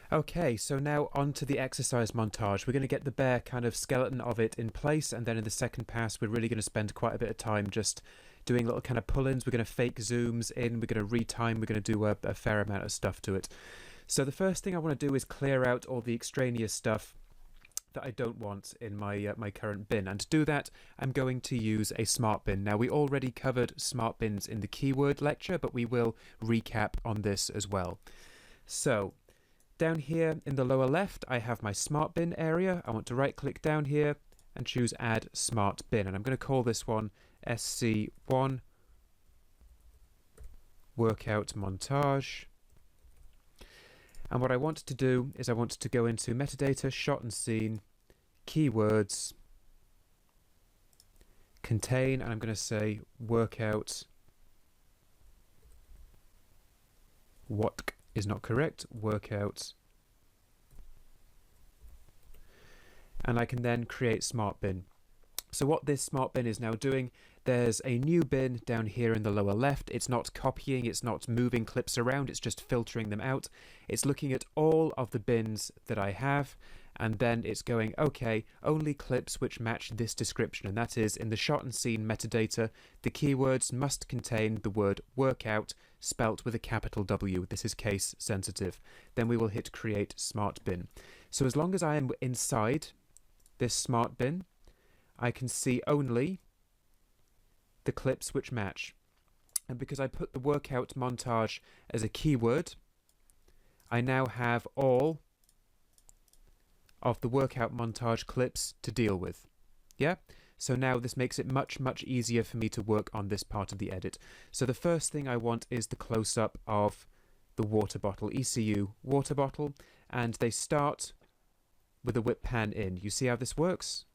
Okay, so now on to the exercise montage. We're going to get the bare kind of skeleton of it in place, and then in the second pass, we're really going to spend quite a bit of time just doing little kind of pull-ins. We're going to fake zooms in, we're going to retime, we're going to do a fair amount of stuff to it. So the first thing I want to do is clear out all the extraneous stuff that I don't want in my current bin, and to do that I'm going to use a smart bin. Now, we already covered smart bins in the keyword lecture, but we will recap on this as well. So down here in the lower left, I have my smart bin area. I want to right click down here and choose add smart bin, and I'm going to call this one SC1 workout montage. And what I want to do is I want to go into metadata, shot and scene, keywords, contain, and I'm going to say workout. What is not correct, workout. And I can then create smart bin. So what this smart bin is now doing, there's a new bin down here in the lower left. It's not copying, it's not moving clips around, it's just filtering them out. It's looking at all of the bins that I have, and then it's going, okay, only clips which match this description, and that is in the shot and scene metadata, the keywords must contain the word workout spelt with a capital W. This is case sensitive. Then we will hit create smart bin. So as long as I am inside this smart bin, I can see only the clips which match. And because I put the workout montage as a keyword, I now have all of the workout montage clips to deal with. Yeah? So now this makes it much, much easier for me to work on this part of the edit. So the first thing I want is the close-up of the water bottle, ECU water bottle, and they start with a whip pan in. You see how this works?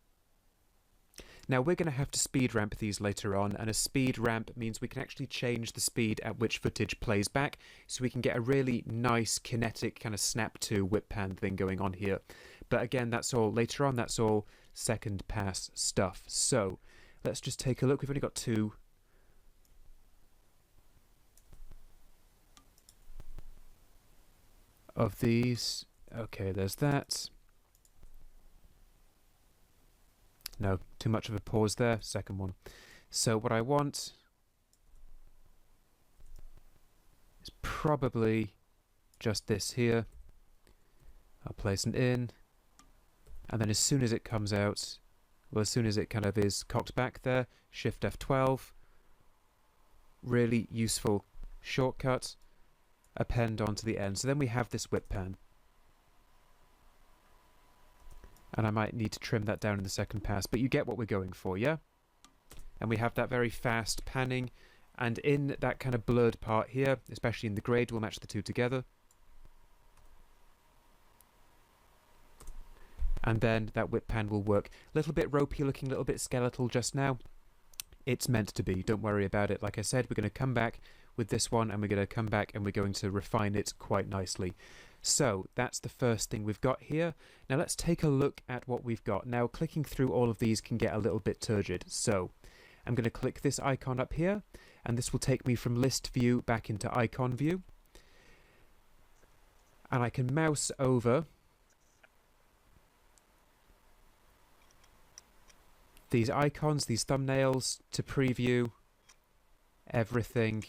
Now we're going to have to speed ramp these later on, and a speed ramp means we can actually change the speed at which footage plays back, so we can get a really nice kinetic kind of snap to whip pan thing going on here. But again, that's all later on, that's all second pass stuff. So let's just take a look. We've only got two. Of these. Okay, there's that. No, too much of a pause there. Second one. So what I want is probably just this here. I'll place it in, and then as soon as it comes out, well, as soon as it kind of is cocked back there, Shift F12. Really useful shortcut. Append onto the end. So then we have this whip pan. And I might need to trim that down in the second pass, but you get what we're going for, yeah? And we have that very fast panning, and in that kind of blurred part here, especially in the grade, we'll match the two together. And then that whip pan will work. A little bit ropey looking, a little bit skeletal just now. It's meant to be, don't worry about it. Like I said, we're going to come back with this one, and we're going to come back and we're going to refine it quite nicely. So that's the first thing we've got here. Now let's take a look at what we've got. Now clicking through all of these can get a little bit turgid. So I'm going to click this icon up here, and this will take me from list view back into icon view. And I can mouse over these icons, these thumbnails, to preview everything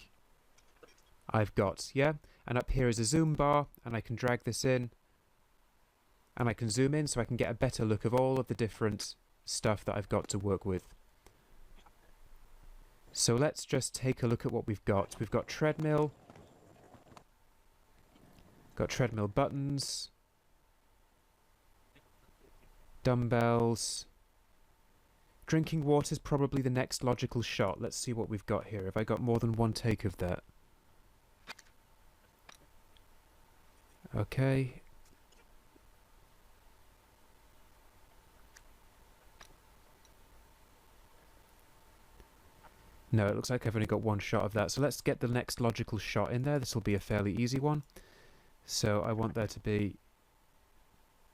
I've got, yeah? And up here is a zoom bar, and I can drag this in, and I can zoom in so I can get a better look of all of the different stuff that I've got to work with. So let's just take a look at what we've got. We've got treadmill, got treadmill buttons, dumbbells. Drinking water is probably the next logical shot. Let's see what we've got here. Have I got more than one take of that? Okay. No, it looks like I've only got one shot of that. So let's get the next logical shot in there. This will be a fairly easy one. So I want there to be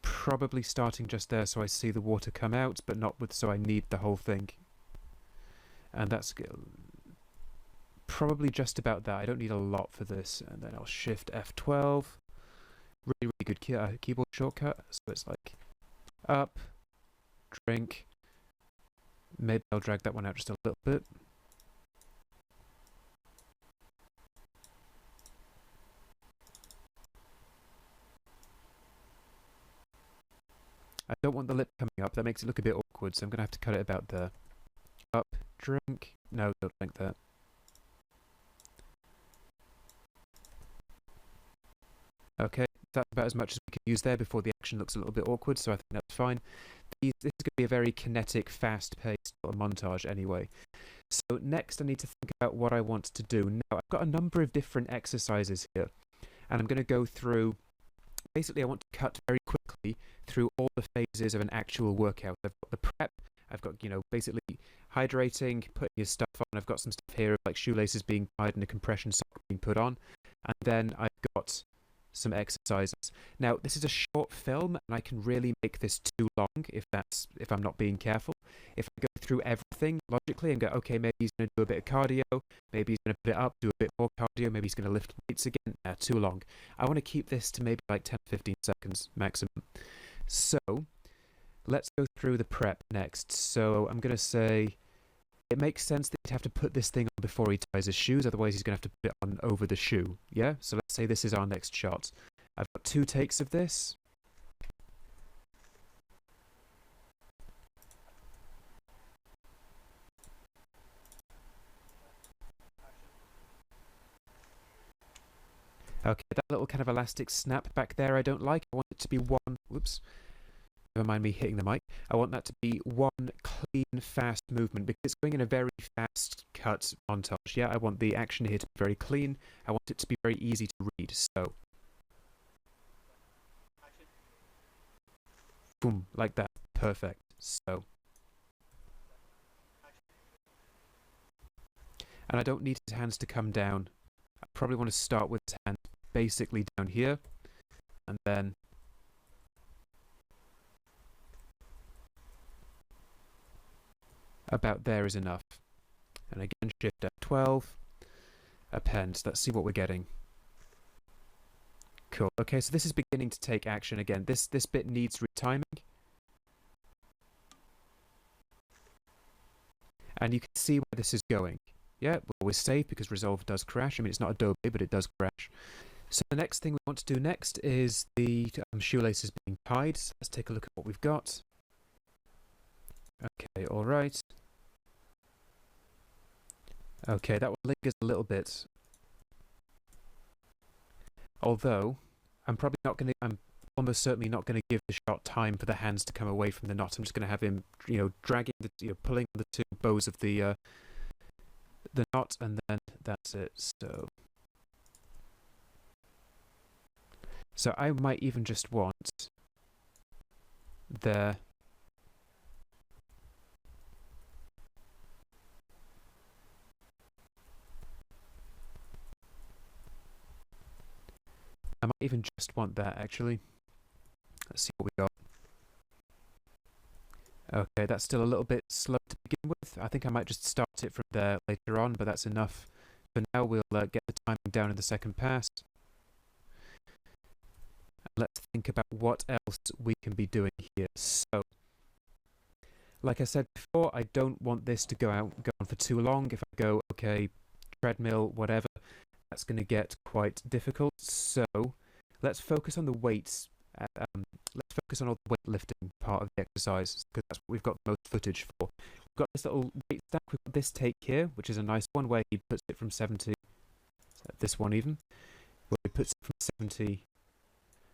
probably starting just there so I see the water come out, but not with, so I need the whole thing. And that's probably just about that. I don't need a lot for this. And then I'll Shift F12. Really, really good keyboard shortcut. So it's like up, drink. Maybe I'll drag that one out just a little bit. I don't want the lip coming up. That makes it look a bit awkward, so I'm going to have to cut it about there. Up, drink. No, don't like that. Okay, that's about as much as we can use there before the action looks a little bit awkward, so I think that's fine. This is going to be a very kinetic, fast-paced montage anyway. So next I need to think about what I want to do. Now, I've got a number of different exercises here, and I'm going to go through... Basically, I want to cut very quickly through all the phases of an actual workout. I've got the prep, I've got, basically hydrating, putting your stuff on. I've got some stuff here like shoelaces being tied and a compression sock being put on. And then I've got some exercises. Now, this is a short film, and I can really make this too long if I'm not being careful. If I go through everything logically and go, okay, maybe he's going to do a bit of cardio, maybe he's going to put it up, do a bit more cardio, maybe he's going to lift weights again. Too long. I want to keep this to maybe like 10-15 seconds maximum. So let's go through the prep next. So I'm going to say it makes sense that he'd have to put this thing on before he ties his shoes, otherwise he's going to have to put it on over the shoe. Yeah? So let's say this is our next shot. I've got 2 takes of this. Okay, that little kind of elastic snap back there I don't like. I want it to be one... Whoops. Never mind me hitting the mic. I want that to be one clean, fast movement because it's going in a very fast cut montage. Yeah, I want the action here to be very clean. I want it to be very easy to read. So... boom, like that. Perfect. So... and I don't need his hands to come down. I probably want to start with his hand basically down here, and then about there is enough. And again, shift F12, append. Let's see what we're getting. Cool. Okay, so this is beginning to take action again. This bit needs retiming. And you can see where this is going. Yeah, well, we're safe because Resolve does crash. I mean, it's not Adobe, but it does crash. So the next thing we want to do next is the shoelaces being tied. So let's take a look at what we've got. Okay, all right. Okay, that one lingers a little bit. Although, I'm almost certainly not going to give the shot time for the hands to come away from the knot. I'm just going to have him, dragging pulling the 2 bows of the knot, and then that's it. So I might even just want there. I might even just want that actually. Let's see what we got. Okay, that's still a little bit slow to begin with. I think I might just start it from there later on, but that's enough. For now, we'll get the timing down in the second pass. Let's think about what else we can be doing here. So, like I said before, I don't want this to go on for too long. If I go, okay, treadmill, whatever, that's going to get quite difficult. So, let's focus on the weights. Let's focus on all the weightlifting part of the exercise because that's what we've got the most footage for. We've got this little weight stack. We've got this take here, which is a nice one where he puts it from 70. This one even, where he puts it from 70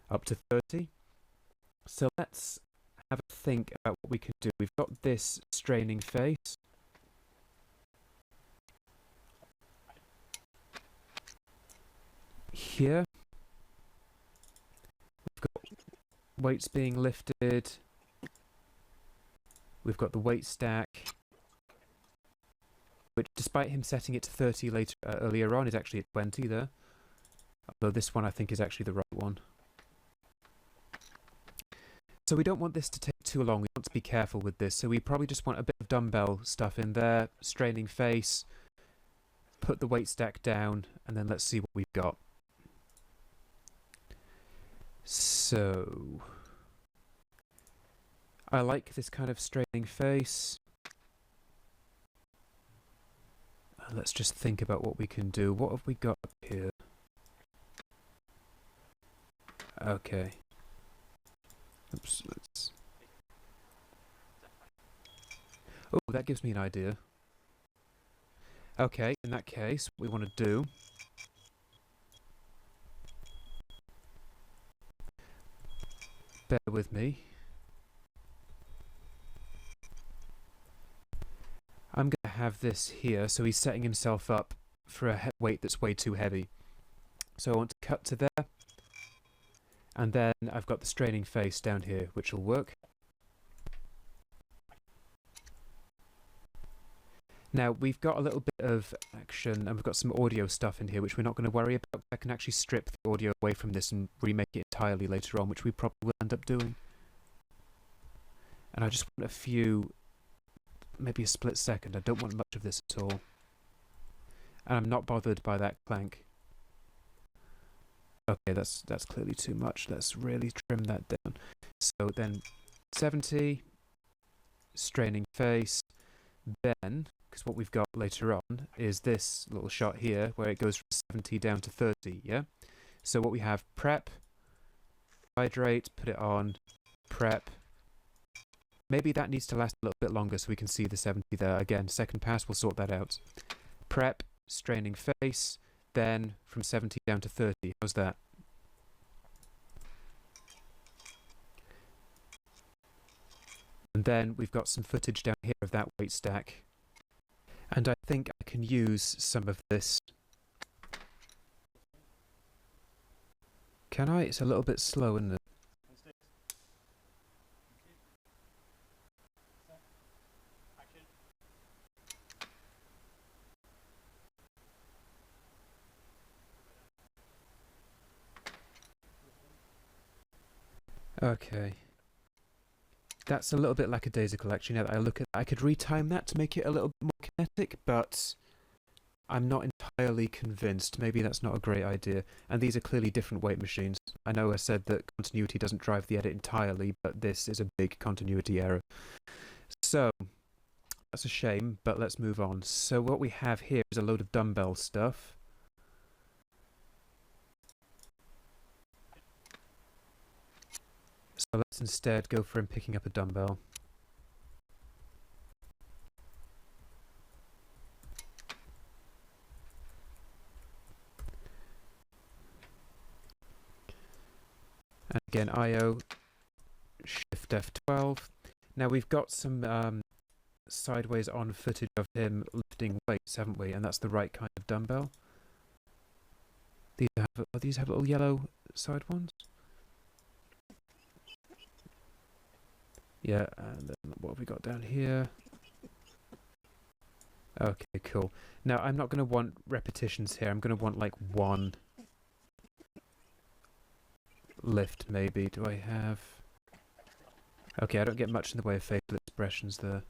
up to 30. So let's have a think about what we can do. We've got this straining face. Here, we've got weights being lifted. We've got the weight stack, which despite him setting it to 30 earlier on is actually at 20 there. Although this one I think is actually the right one. So we don't want this to take too long. We want to be careful with this. So we probably just want a bit of dumbbell stuff in there, straining face, put the weight stack down, and then let's see what we've got. So I like this kind of straining face. Let's just think about what we can do. What have we got up here? Okay. Oops, let's... Oh, that gives me an idea. Okay, in that case, what we want to do... Bear with me. I'm going to have this here, so he's setting himself up for a weight that's way too heavy. So I want to cut to there. And then I've got the straining face down here, which will work. Now, we've got a little bit of action, and we've got some audio stuff in here, which we're not going to worry about. I can actually strip the audio away from this and remake it entirely later on, which we probably will end up doing. And I just want a few, maybe a split second. I don't want much of this at all. And I'm not bothered by that clank. Okay, that's clearly too much. Let's really trim that down. So then 70, straining face, then... because what we've got later on is this little shot here where it goes from 70 down to 30, yeah? So what we have, prep, hydrate, put it on, prep. Maybe that needs to last a little bit longer so we can see the 70 there. Again, second pass, we'll sort that out. Prep, straining face, then from 70 down to 30. How's that? And then we've got some footage down here of that weight stack. And I think I can use some of this. Can I? It's a little bit slow, isn't it? Okay. That's a little bit lackadaisical, actually, now that I look at it. I could retime that to make it a little bit more kinetic, but I'm not entirely convinced. Maybe that's not a great idea. And these are clearly different weight machines. I know I said that continuity doesn't drive the edit entirely, but this is a big continuity error. So, that's a shame, but let's move on. So what we have here is a load of dumbbell stuff. So let's instead go for him picking up a dumbbell. And again, IO, Shift F12. Now we've got some sideways on footage of him lifting weights, haven't we? And that's the right kind of dumbbell. These have little yellow side ones? Yeah, and then what have we got down here? Okay, cool. Now, I'm not going to want repetitions here. I'm going to want like one lift, maybe. Do I have... Okay, I don't get much in the way of facial expressions there.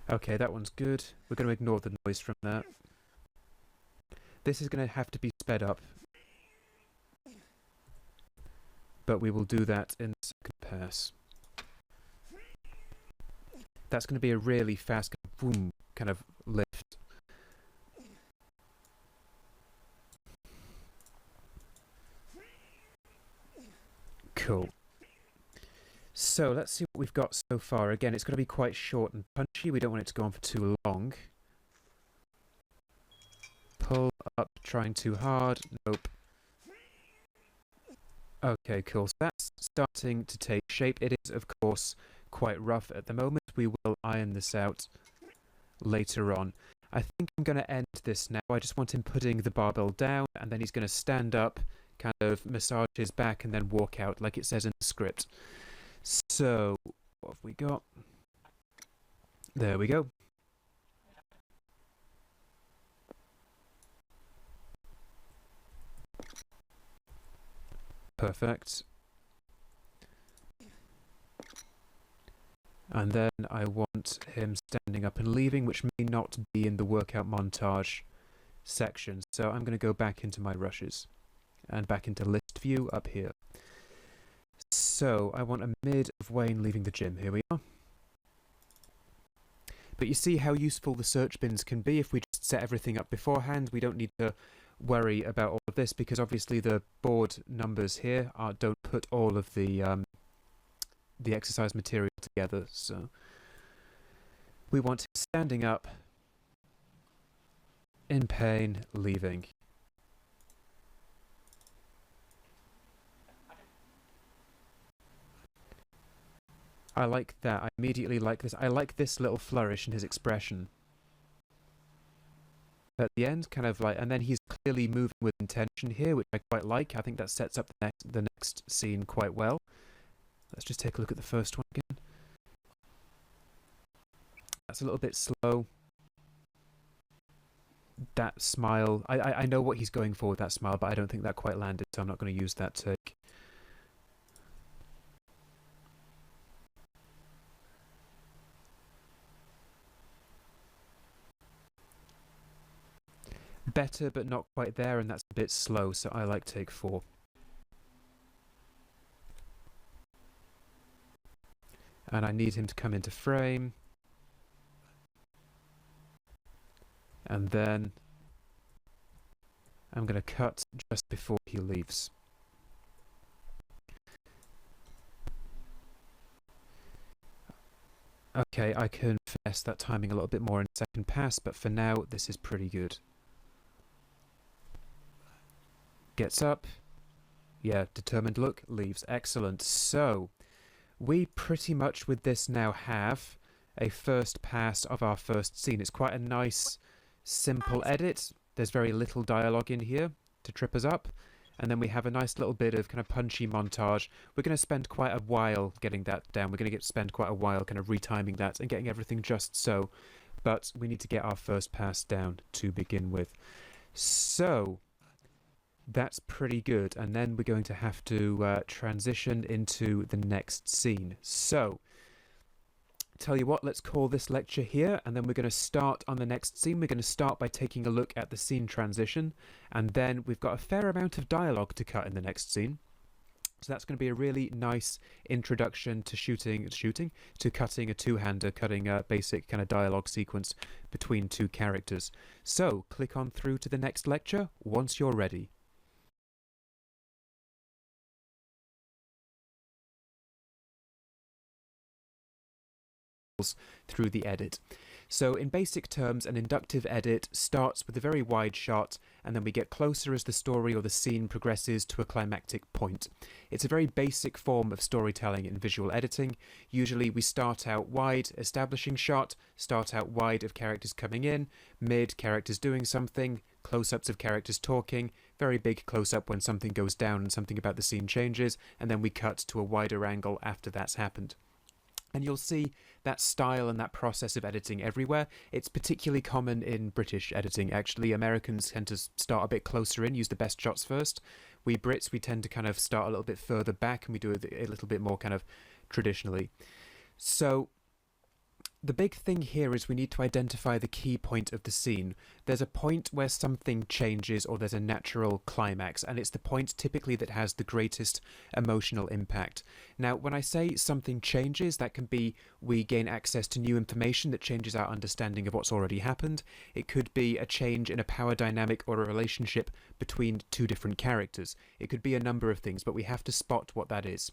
Okay, that one's good. We're going to ignore the noise from that. This is going to have to be sped up. But we will do that in the second pass. That's going to be a really fast boom kind of lift. Cool. So let's see what we've got so far. Again, it's going to be quite short and punchy. We don't want it to go on for too long. Pull up, trying too hard. Nope. Okay, cool. So that's starting to take shape. It is, of course, quite rough at the moment. We will iron this out later on. I think I'm going to end this now. I just want him putting the barbell down, and then he's going to stand up, kind of massage his back, and then walk out like it says in the script. So, what have we got? There we go. Perfect. And then I want him standing up and leaving, which may not be in the workout montage section. So I'm going to go back into my rushes and back into list view up here. So I want a mid of Wayne leaving the gym. Here we are. But you see how useful the search bins can be if we just set everything up beforehand. We don't need to worry about all of this because obviously the board numbers here don't put all of the exercise material together. So we want him standing up, in pain, leaving. I like that. I immediately like this. I like this little flourish in his expression. At the end, kind of like, and then he's clearly moving with intention here, which I quite like. I think that sets up the next scene quite well. Let's just take a look at the first one again. That's a little bit slow. That smile, I know what he's going for with that smile, but I don't think that quite landed, so I'm not going to use that take. Better, but not quite there, and that's a bit slow, so I like take 4. And I need him to come into frame. And then I'm going to cut just before he leaves. Okay, I can finesse that timing a little bit more in second pass, but for now, this is pretty good. Gets up. Yeah, determined look, leaves. Excellent. So, we pretty much with this now have a first pass of our first scene. It's quite a nice, simple edit. There's very little dialogue in here to trip us up. And then we have a nice little bit of kind of punchy montage. We're going to spend quite a while getting that down. We're going to spend quite a while kind of retiming that and getting everything just so. But we need to get our first pass down to begin with. So that's pretty good. And then we're going to have to transition into the next scene. So tell you what, let's call this lecture here, and then we're going to start on the next scene. We're going to start by taking a look at the scene transition, and then we've got a fair amount of dialogue to cut in the next scene. So that's going to be a really nice introduction to cutting a two-hander, cutting a basic kind of dialogue sequence between two characters. So click on through to the next lecture once you're ready. Through the edit. So in basic terms, an inductive edit starts with a very wide shot, and then we get closer as the story or the scene progresses to a climactic point. It's a very basic form of storytelling in visual editing. Usually we start out wide, establishing shot, start out wide of characters coming in, mid characters doing something, close-ups of characters talking, very big close-up when something goes down and something about the scene changes, and then we cut to a wider angle after that's happened. And you'll see that style and that process of editing everywhere. It's particularly common in British editing, actually. Americans tend to start a bit closer in, use the best shots first. We Brits, we tend to kind of start a little bit further back, and we do it a little bit more kind of traditionally. So the big thing here is we need to identify the key point of the scene. There's a point where something changes, or there's a natural climax, and it's the point typically that has the greatest emotional impact. Now, when I say something changes, that can be we gain access to new information that changes our understanding of what's already happened. It could be a change in a power dynamic or a relationship between two different characters. It could be a number of things, but we have to spot what that is.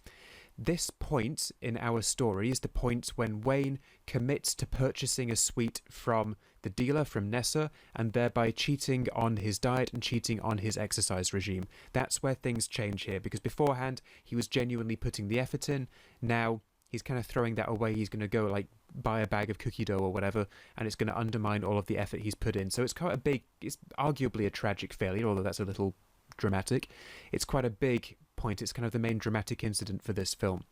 This point in our story is the point when Wayne commits to purchasing a sweet from the dealer, from Nessa, and thereby cheating on his diet and cheating on his exercise regime. That's where things change here, because beforehand he was genuinely putting the effort in. Now he's kind of throwing that away. He's going to go like buy a bag of cookie dough or whatever, and it's going to undermine all of the effort he's put in. So it's quite a big, it's arguably a tragic failure, although that's a little dramatic. It's quite a big point. It's kind of the main dramatic incident for this film.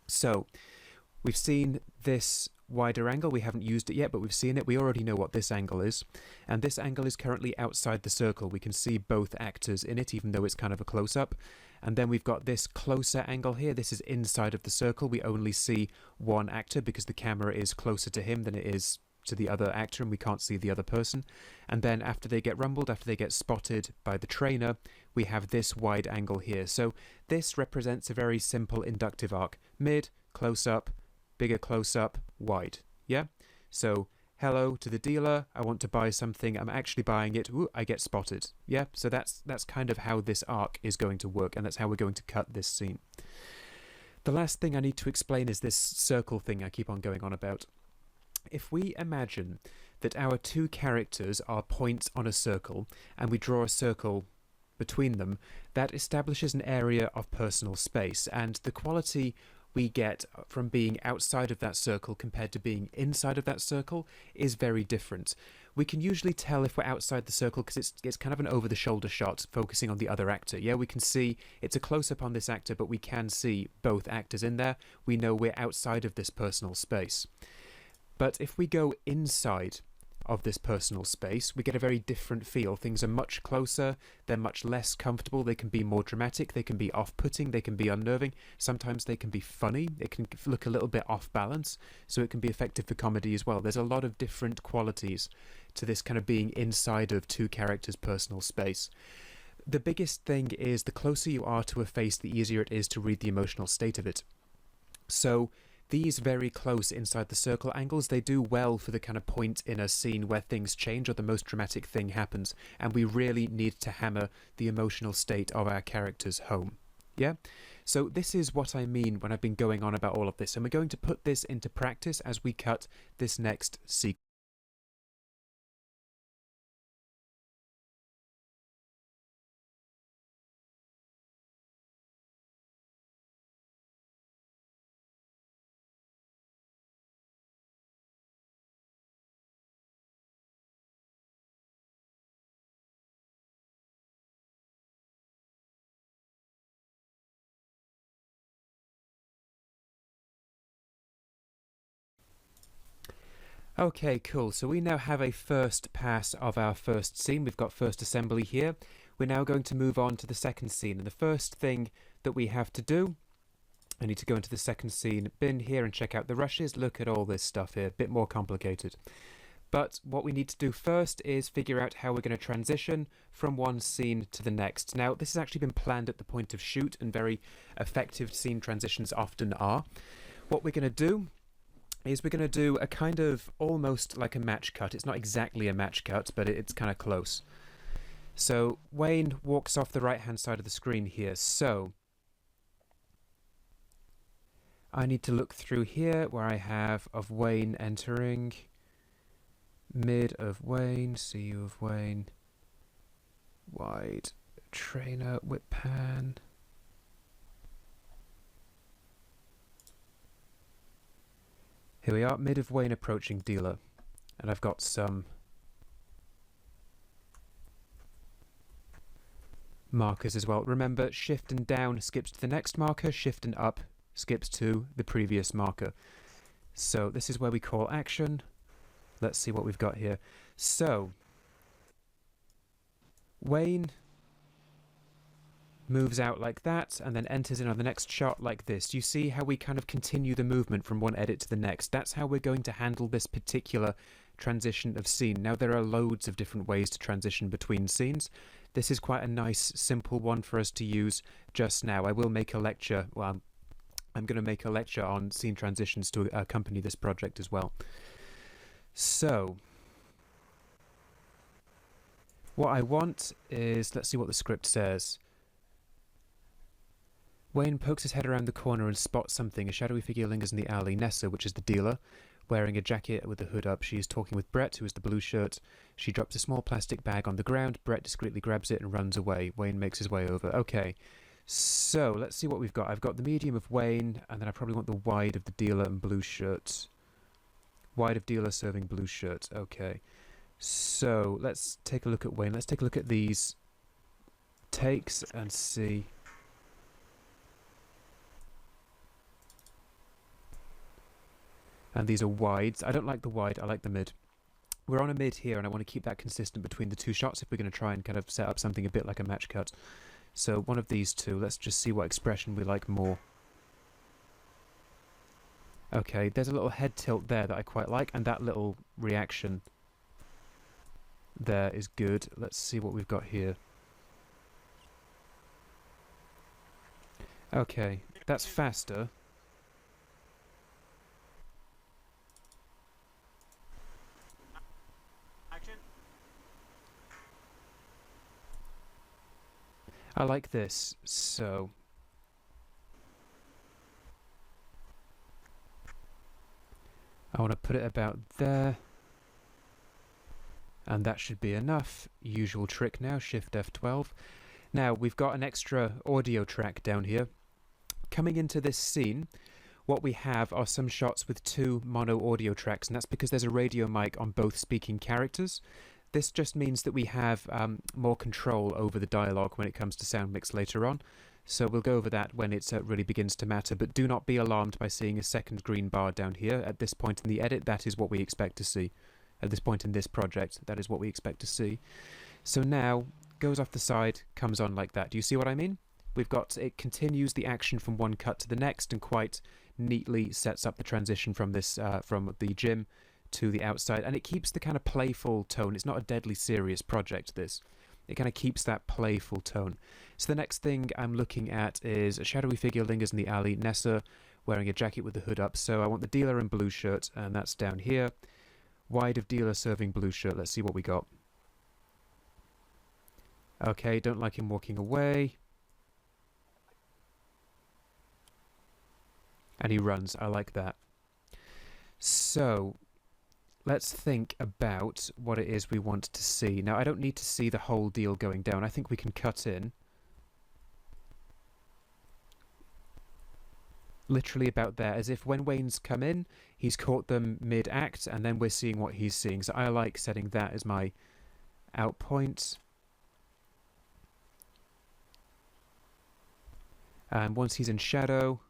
So we've seen this wider angle. We haven't used it yet, but we've seen it. We already know what this angle is, and this angle is currently outside the circle. We can see both actors in it, even though it's kind of a close-up. And then we've got this closer angle here. This is inside of the circle. We only see one actor because the camera is closer to him than it is to the other actor and we can't see the other person. And then after they get rumbled, after they get spotted by the trainer, we have this wide angle here. So this represents a very simple inductive arc. Mid, close up, bigger close up, wide. Yeah? So hello to the dealer, I want to buy something, I'm actually buying it, ooh, I get spotted. Yeah? So that's kind of how this arc is going to work, and that's how we're going to cut this scene. The last thing I need to explain is this circle thing I keep on going on about. If we imagine that our two characters are points on a circle, and we draw a circle between them, that establishes an area of personal space, and the quality we get from being outside of that circle compared to being inside of that circle is very different. We can usually tell if we're outside the circle because it's kind of an over-the-shoulder shot focusing on the other actor. Yeah, we can see it's a close-up on this actor, but we can see both actors in there. We know we're outside of this personal space. But if we go inside of this personal space, we get a very different feel. Things are much closer, they're much less comfortable, they can be more dramatic, they can be off-putting, they can be unnerving, sometimes they can be funny, it can look a little bit off balance, so it can be effective for comedy as well. There's a lot of different qualities to this kind of being inside of two characters' personal space. The biggest thing is the closer you are to a face, the easier it is to read the emotional state of it. So these very close inside the circle angles, they do well for the kind of point in a scene where things change or the most dramatic thing happens, and we really need to hammer the emotional state of our characters home. Yeah? So this is what I mean when I've been going on about all of this, and we're going to put this into practice as we cut this next sequence. Okay, cool. So we now have a first pass of our first scene. We've got first assembly here. We're now going to move on to the second scene. And the first thing that we have to do, I need to go into the second scene bin here and check out the rushes. Look at all this stuff here, a bit more complicated. But what we need to do first is figure out how we're going to transition from one scene to the next. Now, this has actually been planned at the point of shoot, and very effective scene transitions often are. What we're going to do is we're going to do a kind of almost like a match cut. It's not exactly a match cut, but it's kind of close. So Wayne walks off the right-hand side of the screen here. So I need to look through here where I have of Wayne entering, mid of Wayne, CU of Wayne, wide, trainer, whip pan. Here we are, mid of Wayne approaching dealer. And I've got some markers as well. Remember, shift and down skips to the next marker, shift and up skips to the previous marker. So this is where we call action. Let's see what we've got here. So Wayne moves out like that and then enters in on the next shot like this. You see how we kind of continue the movement from one edit to the next. That's how we're going to handle this particular transition of scene. Now, there are loads of different ways to transition between scenes. This is quite a nice, simple one for us to use just now. I will make a lecture, well, I'm going to make a lecture on scene transitions to accompany this project as well. So what I want is, let's see what the script says. Wayne pokes his head around the corner and spots something. A shadowy figure lingers in the alley. Nessa, which is the dealer, wearing a jacket with the hood up. She is talking with Brett, who is the blue shirt. She drops a small plastic bag on the ground. Brett discreetly grabs it and runs away. Wayne makes his way over. Okay, so let's see what we've got. I've got the medium of Wayne, and then I probably want the wide of the dealer and blue shirt. Wide of dealer serving blue shirt. Okay, so let's take a look at Wayne. Let's take a look at these takes and see. And these are wides. I don't like the wide, I like the mid. We're on a mid here, and I want to keep that consistent between the two shots if we're going to try and kind of set up something a bit like a match cut. So one of these two, let's just see what expression we like more. Okay, there's a little head tilt there that I quite like, and that little reaction there is good. Let's see what we've got here. Okay, that's faster. Action. I like this, so I want to put it about there. And that should be enough. Usual trick now, Shift F12. Now, we've got an extra audio track down here. Coming into this scene, what we have are some shots with two mono audio tracks, and that's because there's a radio mic on both speaking characters. This just means that we have more control over the dialogue when it comes to sound mix later on. So we'll go over that when it really begins to matter, but do not be alarmed by seeing a second green bar down here. At this point in the edit, that is what we expect to see. At this point in this project, that is what we expect to see. So now, goes off the side, comes on like that. Do you see what I mean? We've got, it continues the action from one cut to the next and quite neatly sets up the transition from this, from the gym to the outside. And it keeps the kind of playful tone. It's not a deadly serious project, this. It kind of keeps that playful tone. So the next thing I'm looking at is a shadowy figure lingers in the alley. Nessa wearing a jacket with the hood up. So I want the dealer in blue shirt, and that's down here. Wide of dealer serving blue shirt. Let's see what we got. Okay, don't like him walking away. And he runs. I like that. So, let's think about what it is we want to see. Now, I don't need to see the whole deal going down. I think we can cut in. Literally about there, as if when Wayne's come in, he's caught them mid-act, and then we're seeing what he's seeing. So I like setting that as my out point. And once he's in shadow,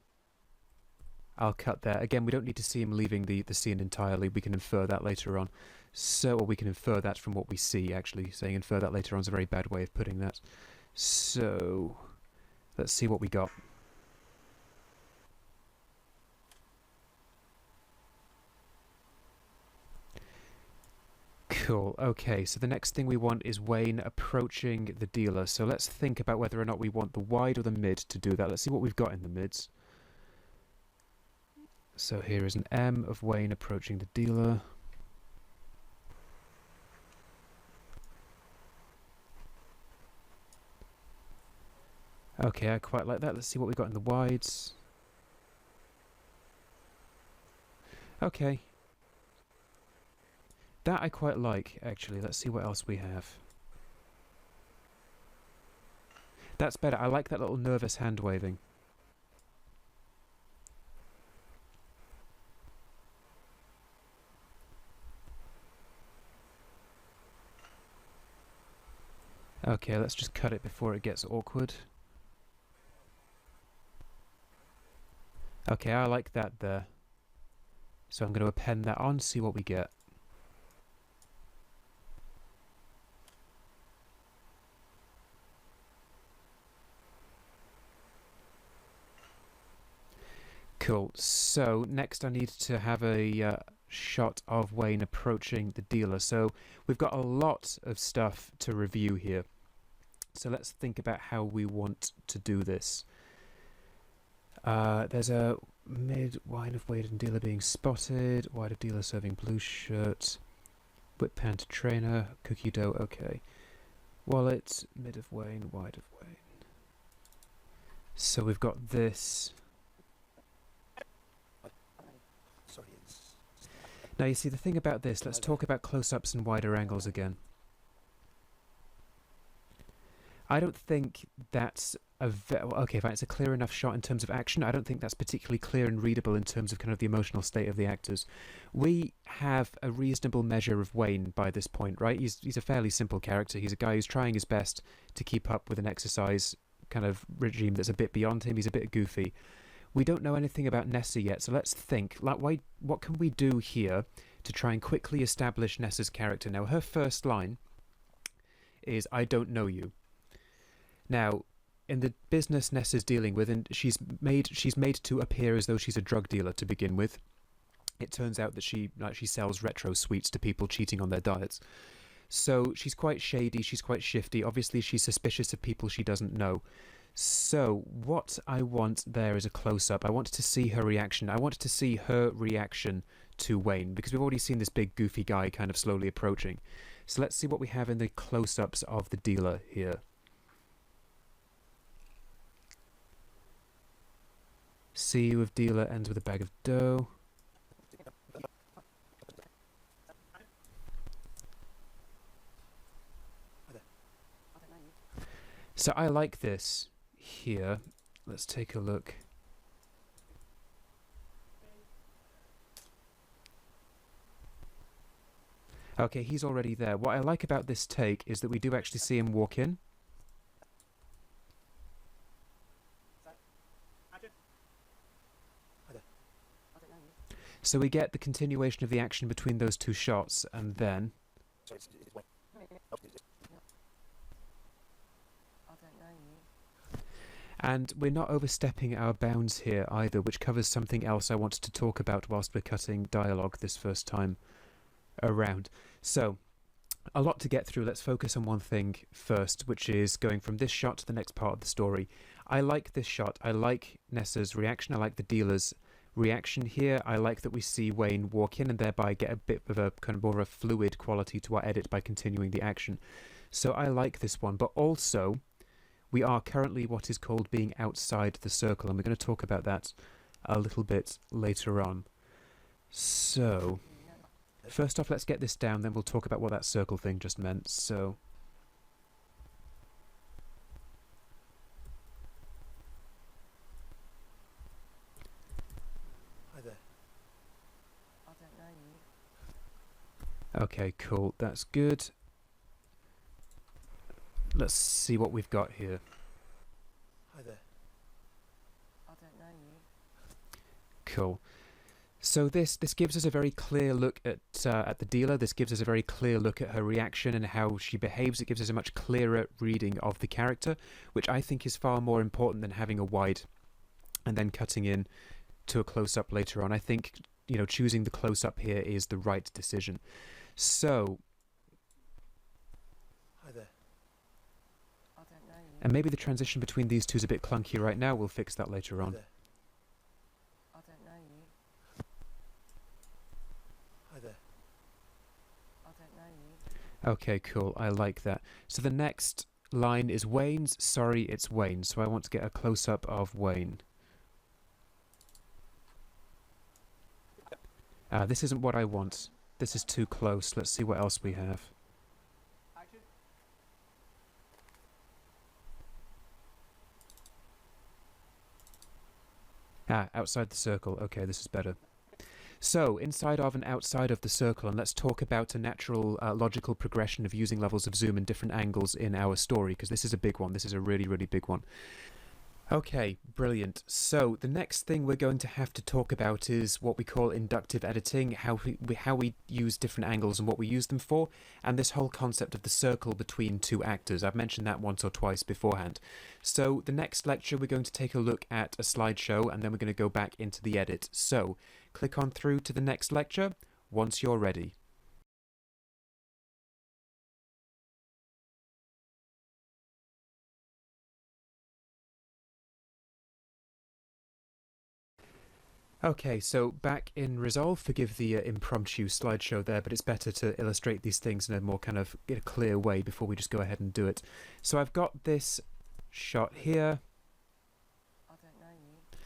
I'll cut there. Again, we don't need to see him leaving the scene entirely. We can infer that later on. So, or we can infer that from what we see, actually. Saying infer that later on is a very bad way of putting that. So, let's see what we got. Cool. Okay, so the next thing we want is Wayne approaching the dealer. So let's think about whether or not we want the wide or the mid to do that. Let's see what we've got in the mids. So here is an M of Wayne approaching the dealer. Okay, I quite like that. Let's see what we've got in the wides. Okay. That I quite like, actually. Let's see what else we have. That's better. I like that little nervous hand waving. Okay, let's just cut it before it gets awkward. Okay, I like that there. So I'm going to append that on, see what we get. Cool. So next I need to have a shot of Wayne approaching the dealer. So we've got a lot of stuff to review here. So let's think about how we want to do this. There's a mid wide of Wade and dealer being spotted. Wide of dealer serving blue shirt. Whip pant trainer. Cookie dough. Okay. Wallet. Mid of Wayne. Wide of Wayne. So we've got this. Now you see the thing about this, let's talk about close-ups and wider angles again. I don't think that's okay, fine, it's a clear enough shot in terms of action. I don't think that's particularly clear and readable in terms of kind of the emotional state of the actors. We have a reasonable measure of Wayne by this point, right? He's a fairly simple character. He's a guy who's trying his best to keep up with an exercise kind of regime that's a bit beyond him. He's a bit goofy. We don't know anything about Nessa yet, so let's think. Like, what can we do here to try and quickly establish Nessa's character? Now, her first line is, "I don't know you." Now, in the business Nessa's dealing with, and she's made to appear as though she's a drug dealer to begin with. it turns out that she sells retro sweets to people cheating on their diets. So she's quite shady, she's quite shifty. Obviously, she's suspicious of people she doesn't know. So what I want there is a close-up. I want to see her reaction. I want to see her reaction to Wayne, because we've already seen this big goofy guy kind of slowly approaching. So let's see what we have in the close-ups of the dealer here. See you with dealer ends with a bag of dough. So I like this here. Let's take a look. Okay, he's already there. What I like about this take is that we do actually see him walk in. So we get the continuation of the action between those two shots, and then... And we're not overstepping our bounds here either, which covers something else I wanted to talk about whilst we're cutting dialogue this first time around. So, a lot to get through. Let's focus on one thing first, which is going from this shot to the next part of the story. I like this shot. I like Nessa's reaction. I like the dealer's reaction here. I like that we see Wayne walk in and thereby get a bit of a kind of more of a fluid quality to our edit by continuing the action. So I like this one, but also we are currently what is called being outside the circle, and we're going to talk about that a little bit later on. So first off, let's get this down, then we'll talk about what that circle thing just meant. So Hi there. I don't know you. okay, cool, that's good. Let's see what we've got here. Hi there. I don't know you. Cool. So this gives us a very clear look at the dealer. This gives us a very clear look at her reaction and how she behaves. It gives us a much clearer reading of the character, which I think is far more important than having a wide and then cutting in to a close-up later on. I think, you know, choosing the close-up here is the right decision. So, Hi there. I don't know you. and maybe the transition between these two is a bit clunky right now. We'll fix that later Hi on. there. I don't know you. Hi there. I don't know you. Okay, cool. I like that. So the next line is Wayne's. Sorry, it's Wayne. So I want to get a close-up of Wayne. This isn't what I want. This is too close. Let's see what else we have. Outside the circle. Okay, this is better. So, inside of and outside of the circle, and let's talk about a natural logical progression of using levels of zoom and different angles in our story, because this is a big one. This is a really, really big one. Okay, brilliant. So the next thing we're going to have to talk about is what we call inductive editing, how we use different angles and what we use them for, and this whole concept of the circle between two actors. I've mentioned that once or twice beforehand. So the next lecture we're going to take a look at a slideshow, and then we're going to go back into the edit. So click on through to the next lecture once you're ready. Okay, so back in Resolve, forgive the impromptu slideshow there, but it's better to illustrate these things in a more kind of clear way before we just go ahead and do it. So I've got this shot here. I don't know you.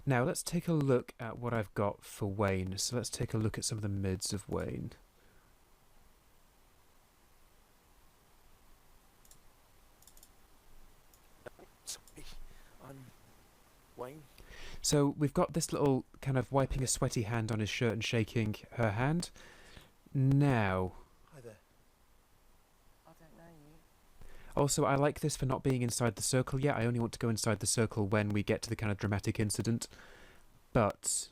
Now let's take a look at what I've got for Wayne. So let's take a look at some of the mids of Wayne. Sorry. I'm Wayne. So we've got this little kind of wiping a sweaty hand on his shirt and shaking her hand. Now, Hi there. I don't know you. also I like this for not being inside the circle yet. I only want to go inside the circle when we get to the kind of dramatic incident. But,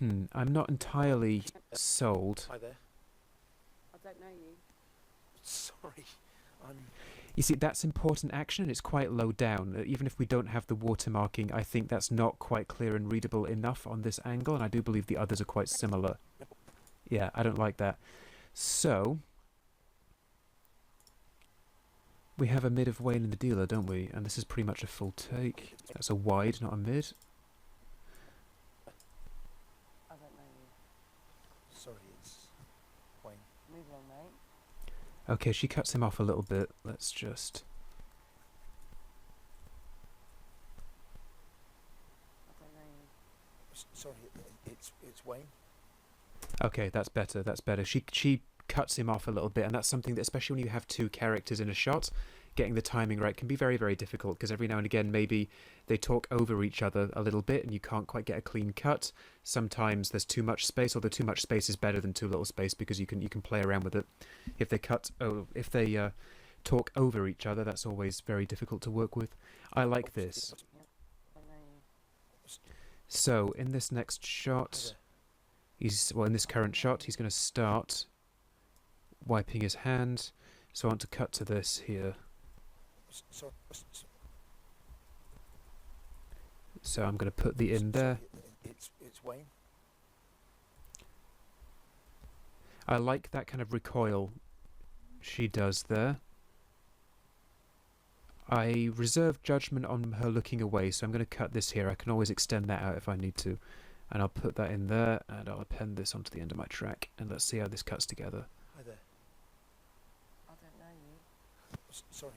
I'm not entirely sold. Hi there. I don't know you. Sorry. You see, that's important action, and it's quite low down. Even if we don't have the watermarking, I think that's not quite clear and readable enough on this angle, and I do believe the others are quite similar. Yeah, I don't like that. So, we have a mid of Wayne and the dealer, don't we? And this is pretty much a full take. That's a wide, not a mid. I don't know you. Sorry, it's Wayne. Move along, mate. Okay, she cuts him off a little bit. Let's just... I don't know you. Sorry, it's Wayne. Okay, that's better, that's better. She cuts him off a little bit, and that's something that, especially when you have two characters in a shot, getting the timing right can be very, very difficult, because every now and again maybe they talk over each other a little bit and you can't quite get a clean cut. Sometimes there's too much space, although too much space is better than too little space, because you can play around with it. If they talk over each other, that's always very difficult to work with. I like this. I don't know you. So in this next shot, in this current shot, he's going to start wiping his hand. So I want to cut to this here. Sorry, So I'm going to put the in there. it's Wayne. I like that kind of recoil she does there. I reserve judgment on her looking away, so I'm going to cut this here. I can always extend that out if I need to. And I'll put that in there, and I'll append this onto the end of my track. And let's see how this cuts together. Hi there. I don't know you. Sorry,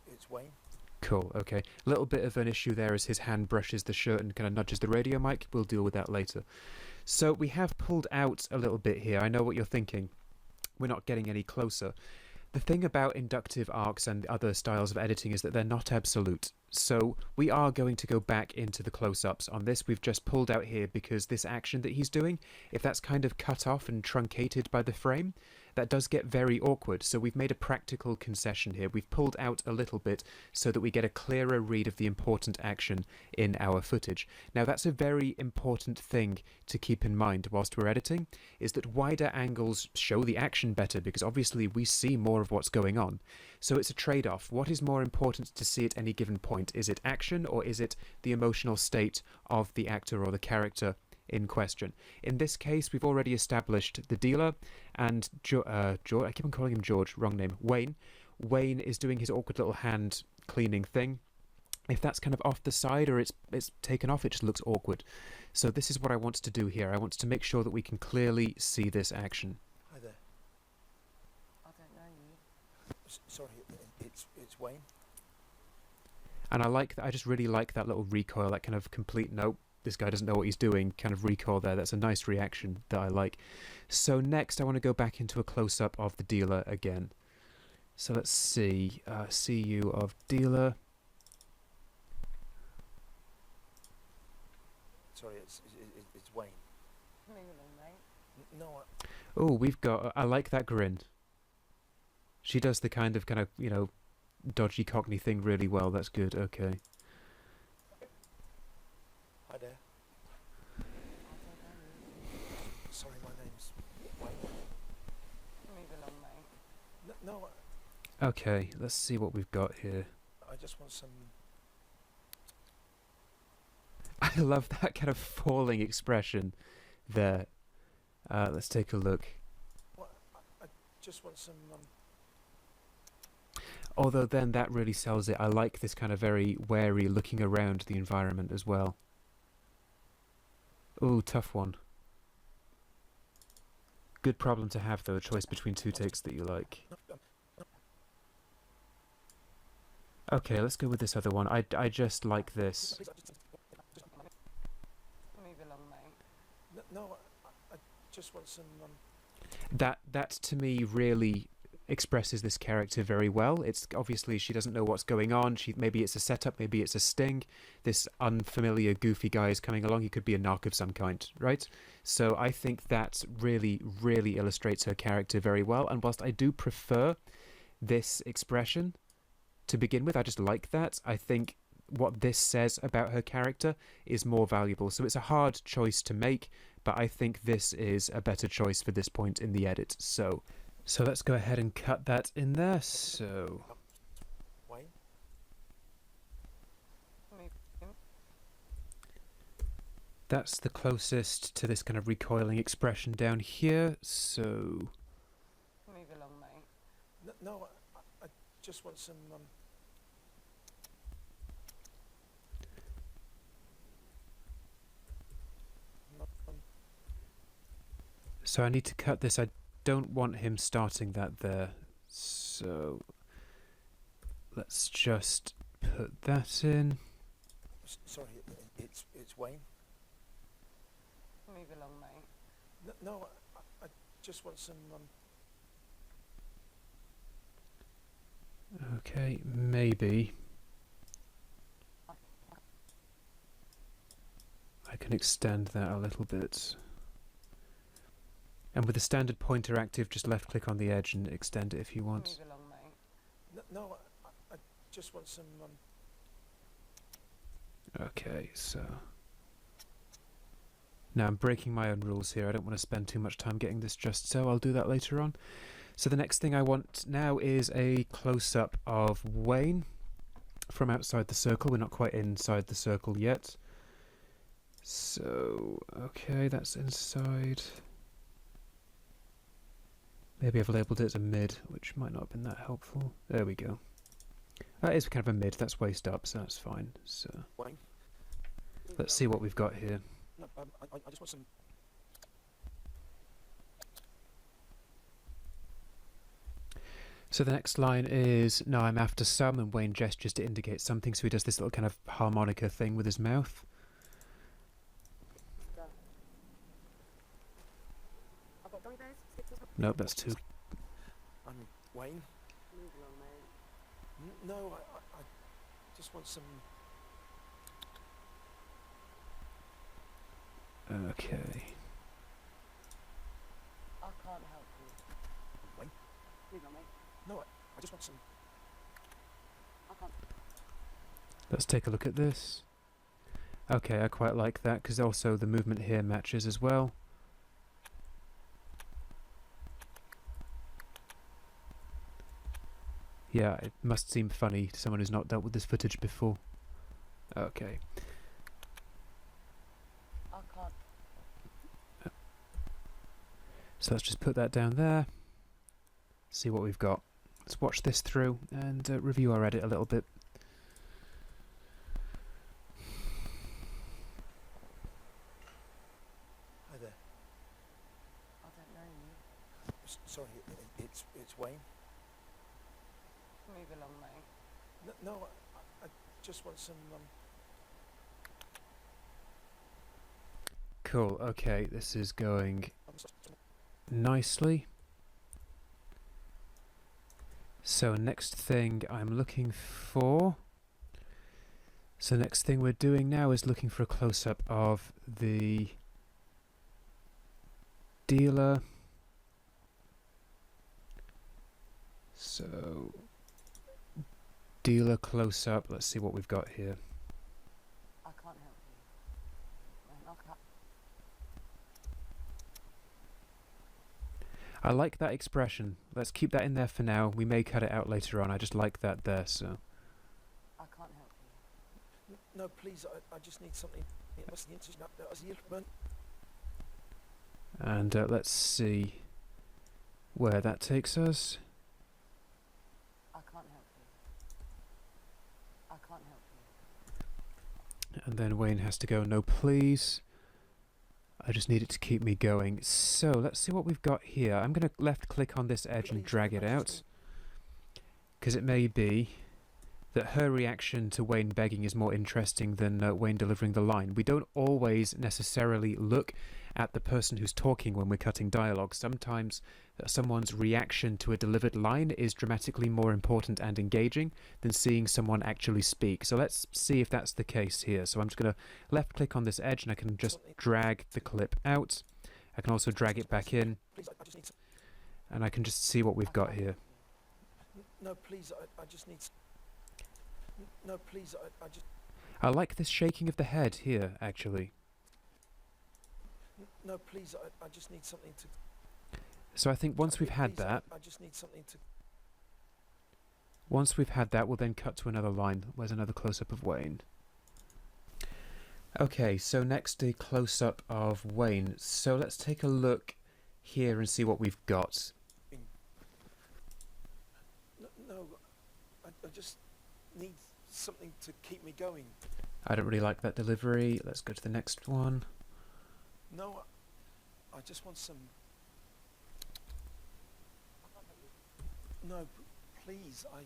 it's Wayne. Cool, okay. A little bit of an issue there as his hand brushes the shirt and kind of nudges the radio mic. We'll deal with that later. So we have pulled out a little bit here. I know what you're thinking. We're not getting any closer. The thing about inductive arcs and other styles of editing is that they're not absolute. So we are going to go back into the close-ups. On this, we've just pulled out here because this action that he's doing, if that's kind of cut off and truncated by the frame, that does get very awkward. So we've made a practical concession here. We've pulled out a little bit so that we get a clearer read of the important action in our footage. Now that's a very important thing to keep in mind whilst we're editing, is that wider angles show the action better, because obviously we see more of what's going on. So it's a trade-off. What is more important to see at any given point? Is it action, or is it the emotional state of the actor or the character in question? In this case, we've already established the dealer and George. I keep on calling him George, wrong name. Wayne. Wayne is doing his awkward little hand cleaning thing. If that's kind of off the side or it's taken off, it just looks awkward. So this is what I want to do here. I want to make sure that we can clearly see this action. Hi there. I don't know you. Sorry, it's Wayne. And I like that. I just really like that little recoil, that kind of complete nope, this guy doesn't know what he's doing kind of recoil there. That's a nice reaction that I like. So next I want to go back into a close-up of the dealer again. So let's see. CU of dealer. Sorry, it's Wayne. Move along, mate. No, Oh, we've got... I like that grin. She does the kind of, you know, dodgy Cockney thing really well. That's good. Okay. hi there. I don't know you. Sorry, my name's Wayne. Move along, mate. No, Okay, let's see what we've got here. I just want some. I love that kind of falling expression there. Let's take a look. I just want some. Although then that really sells it. I like this kind of very wary looking around the environment as well. Ooh, tough one. Good problem to have though, a choice between two takes that you like. Okay, let's go with this other one. I just like this. Move along, mate. No, I just want some. That to me really expresses this character very well. It's obviously she doesn't know what's going on. Maybe it's a setup, maybe it's a sting. This unfamiliar goofy guy is coming along. He could be a narc of some kind, right? So I think that really, really illustrates her character very well. And whilst I do prefer this expression to begin with, I just like that. I think what this says about her character is more valuable. So it's a hard choice to make, but I think this is a better choice for this point in the edit. So So let's go ahead and cut that in there. So Wayne? Move him. that's the closest to this kind of recoiling expression down here. So Move along, mate. No, I just want some, no, so I need to cut this. I don't want him starting that there. So let's just put that in. sorry, it's Wayne. Move along, mate. No, I just want some, Okay, maybe I can extend that a little bit. And with the standard pointer active, just left click on the edge and extend it if you want. Move along, mate. no, I just want some, Okay, so now I'm breaking my own rules here. I don't want to spend too much time getting this just so. I'll do that later on. So the next thing I want now is a close-up of Wayne from outside the circle. We're not quite inside the circle yet. So, okay, that's inside. Maybe I've labelled it as a mid, which might not have been that helpful. There we go. That is kind of a mid. That's waist up, so that's fine. So Wayne? let's see what we've got here. No, I just want some, So the next line is, now I'm after some, and Wayne gestures to indicate something, so he does this little kind of harmonica thing with his mouth. I've got gummy bears. Skittles. Nope, that's too... I'm Wayne. Move along, mate. No, I just want some, Okay. I can't help you. Wayne? Move along, mate. No, I just want some, I can't. Let's take a look at this. Okay, I quite like that, because also the movement here matches as well. Yeah, it must seem funny to someone who's not dealt with this footage before. Okay. I can't. So let's just put that down there. See what we've got. Let's watch this through and review our edit a little bit. hi there. I don't know you. Sorry, it's Wayne. Move along, mate. No, I just want some, Cool, okay, this is going I'm nicely. So next thing I'm looking for... So next thing we're doing now is looking for a close-up of the dealer. So dealer close-up, let's see what we've got here. I can't help you. Man, I can't. I like that expression. Let's keep that in there for now. We may cut it out later on. I just like that there, so... I can't help you. no, please, I just need something. And let's see where that takes us. I can't help you. I can't help you. And then Wayne has to go, no please. I just need it to keep me going. So let's see what we've got here. I'm going to left click on this edge and drag it out, because it may be that her reaction to Wayne begging is more interesting than Wayne delivering the line. We don't always necessarily look at the person who's talking when we're cutting dialogue. Sometimes someone's reaction to a delivered line is dramatically more important and engaging than seeing someone actually speak. So let's see if that's the case here. So I'm just going to left click on this edge and I can just drag the clip out. I can also drag it back in Please, I just need some, and I can just see what we've got here. no, please, I just need, no, please, I just, I like this shaking of the head here, actually. no, please, I just need something to, So I think once we've had Please, that, I just need something to. we'll then cut to another line. Where's another close-up of Wayne? Okay, so next a close-up of Wayne. So let's take a look here and see what we've got. No, I just need something to keep me going. I don't really like that delivery. Let's go to the next one. No, I just want some. No, please, I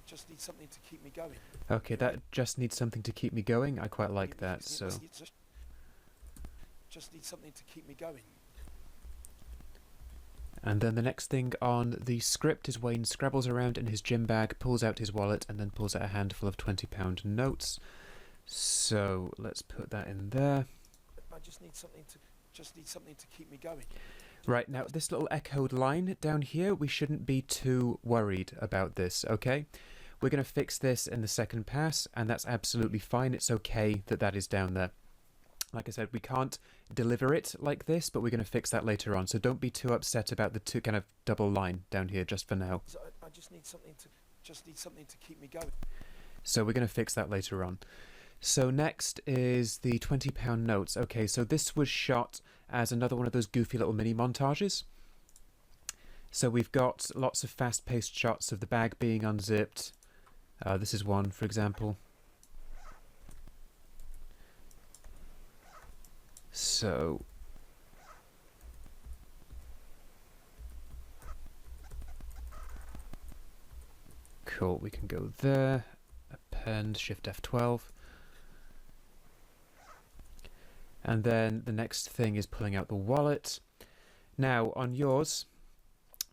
just need something to keep me going. Okay, that just needs something to keep me going. I quite like that, It so... just need something to keep me going. And then the next thing on the script is Wayne scrabbles around in his gym bag, pulls out his wallet, and then pulls out a handful of £20 notes. So let's put that in there. I just need something to keep me going. Right, now this little echoed line down here, we shouldn't be too worried about this, okay? We're going to fix this in the second pass, and that's absolutely fine. It's okay that that is down there. Like I said, we can't deliver it like this, but we're going to fix that later on. So don't be too upset about the two kind of double line down here just for now. I just need something to keep me going. So we're going to fix that later on. So next is the £20 notes. Okay, so this was shot as another one of those goofy little mini montages. So we've got lots of fast-paced shots of the bag being unzipped. This is one, for example. So cool, we can go there, append, Shift F12. And then the next thing is pulling out the wallet. Now, on yours,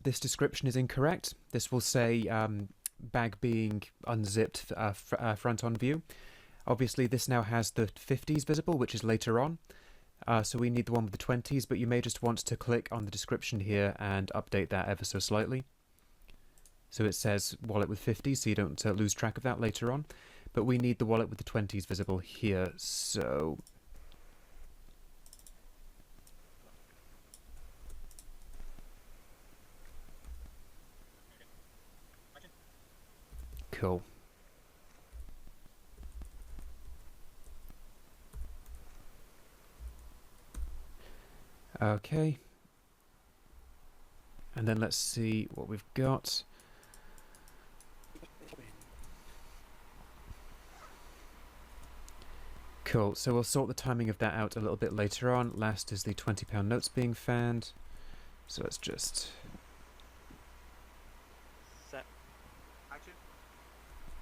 this description is incorrect. This will say bag being unzipped front on view. Obviously, this now has the 50s visible, which is later on. So we need the one with the 20s, but you may just want to click on the description here and update that ever so slightly. So it says wallet with 50s, so you don't lose track of that later on. But we need the wallet with the 20s visible here, so... Cool. Okay. And then let's see what we've got. Cool, so we'll sort the timing of that out a little bit later on. Last is the £20 notes being fanned. So let's just... Set. Action.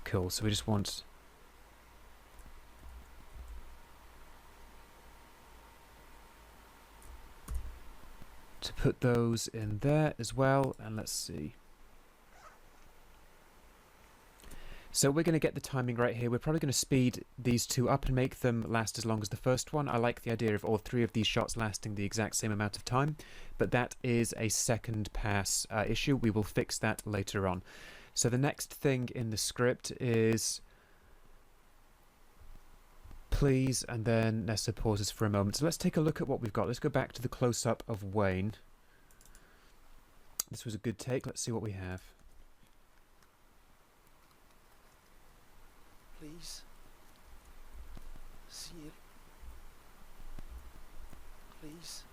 Cool, so we just want... to put those in there as well, and let's see. So we're going to get the timing right here. We're probably going to speed these two up and make them last as long as the first one. I like the idea of all three of these shots lasting the exact same amount of time, but that is a second pass issue. We will fix that later on. So the next thing in the script is please, and then Nessa pauses for a moment. So let's take a look at what we've got. Let's go back to the close-up of Wayne. This was a good take. Let's see what we have. Please. See it. Please.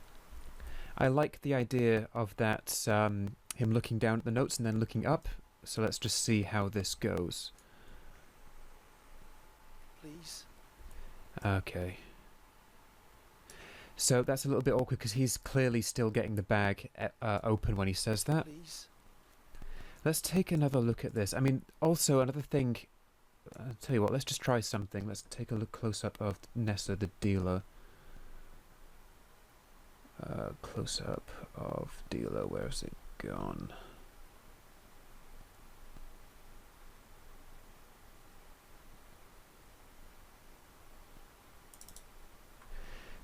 I like the idea of that, him looking down at the notes and then looking up. So let's just see how this goes. Please. Okay. So that's a little bit awkward because he's clearly still getting the bag open when he says that. Please. Let's take another look at this. I mean, also another thing... I'll tell you what, let's just try something. Let's take a look close-up of Nessa, the dealer. Close-up of dealer, where's it gone?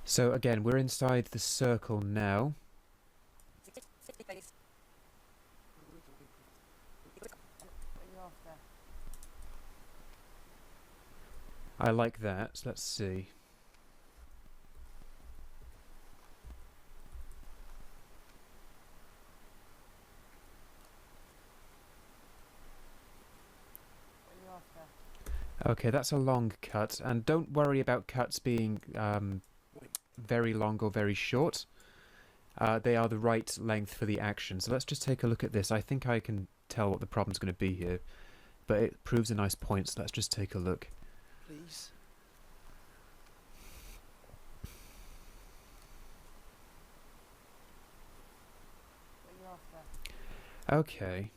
So again, we're inside the circle now. What are you after? I like that. So let's see. Okay, that's a long cut, and don't worry about cuts being very long or very short. They are the right length for the action. So let's just take a look at this. I think I can tell what the problem's going to be here, but it proves a nice point, so let's just take a look. Please. What are you after? Okay.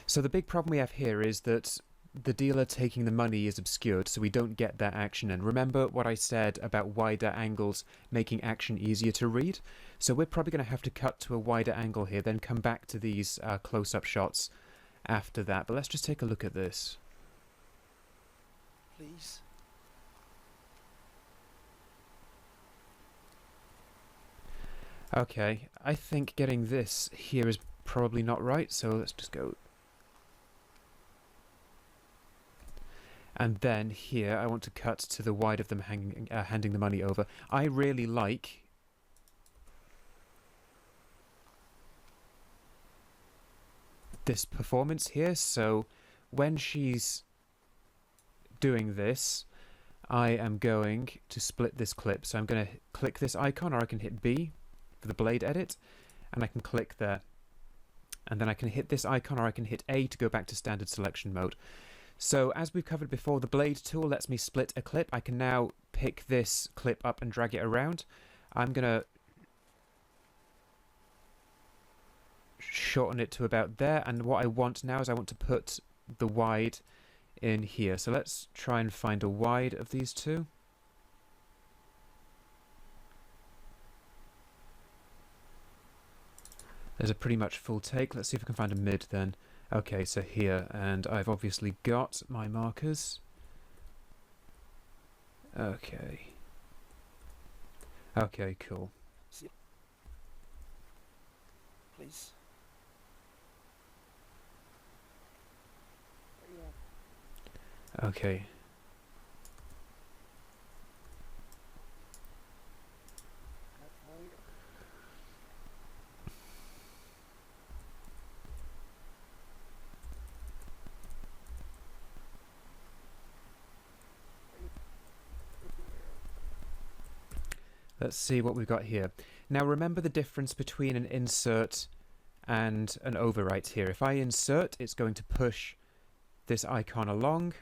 So the big problem we have here is that the dealer taking the money is obscured, so we don't get that action. And remember what I said about wider angles making action easier to read? So we're probably going to have to cut to a wider angle here, then come back to these close-up shots after that. But let's just take a look at this. Please. Okay, I think getting this here is probably not right, so let's just go. And then here, I want to cut to the wide of them handing the money over. I really like this performance here. So when she's doing this, I am going to split this clip. So I'm going to click this icon, or I can hit B for the blade edit, and I can click there. And then I can hit this icon, or I can hit A to go back to standard selection mode. So as we've covered before, the blade tool lets me split a clip. I can now pick this clip up and drag it around. I'm going to shorten it to about there. And what I want now is I want to put the wide in here. So let's try and find a wide of these two. There's a pretty much full take. Let's see if we can find a mid then. Okay, so here, and I've obviously got my markers. Okay. Okay, cool. Please. What are you after? Okay. Okay. Let's see what we've got here. Now remember the difference between an insert and an overwrite here. If I insert, it's going to push this icon along.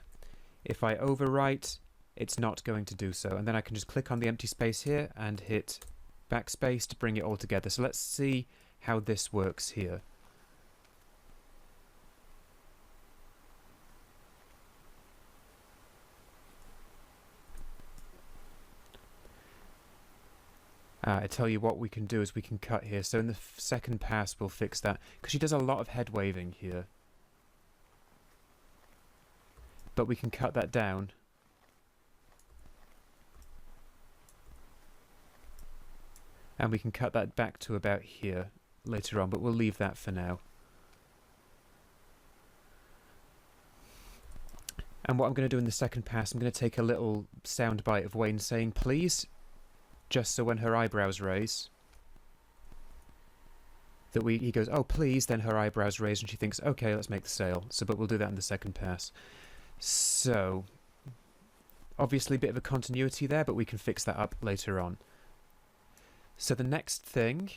If I overwrite, it's not going to do so. And then I can just click on the empty space here and hit backspace to bring it all together. So let's see how this works here. I tell you what we can do is we can cut here. So in the second pass, we'll fix that. Because she does a lot of head waving here. But we can cut that down. And we can cut that back to about here later on. But we'll leave that for now. And what I'm going to do in the second pass, I'm going to take a little sound bite of Wayne saying, please. Just so when her eyebrows raise, that he goes, oh please, then her eyebrows raise and she thinks, okay, let's make the sale. So, but we'll do that in the second pass. So, obviously a bit of a continuity there, but we can fix that up later on. So the next thing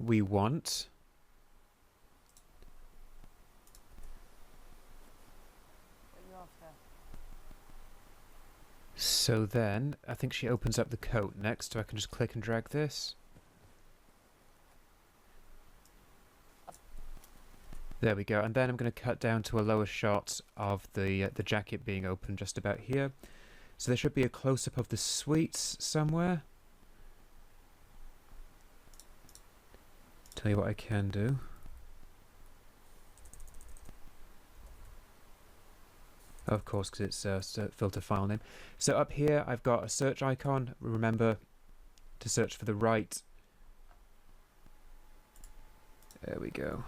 we want What are you after? So then, I think she opens up the coat next, so I can just click and drag this. There we go, and then I'm going to cut down to a lower shot of the jacket being open just about here. So there should be a close-up of the sweets somewhere. Tell you what I can do. Of course, because it's a filter file name. So up here, I've got a search icon. Remember to search for the right. There we go.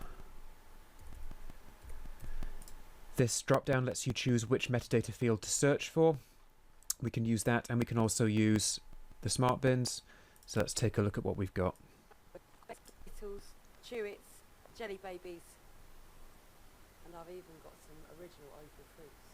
This drop-down lets you choose which metadata field to search for. We can use that, and we can also use the smart bins. So let's take a look at what we've got. Skittles, Chewits, Jelly Babies, And I've even got some original Opal fruits.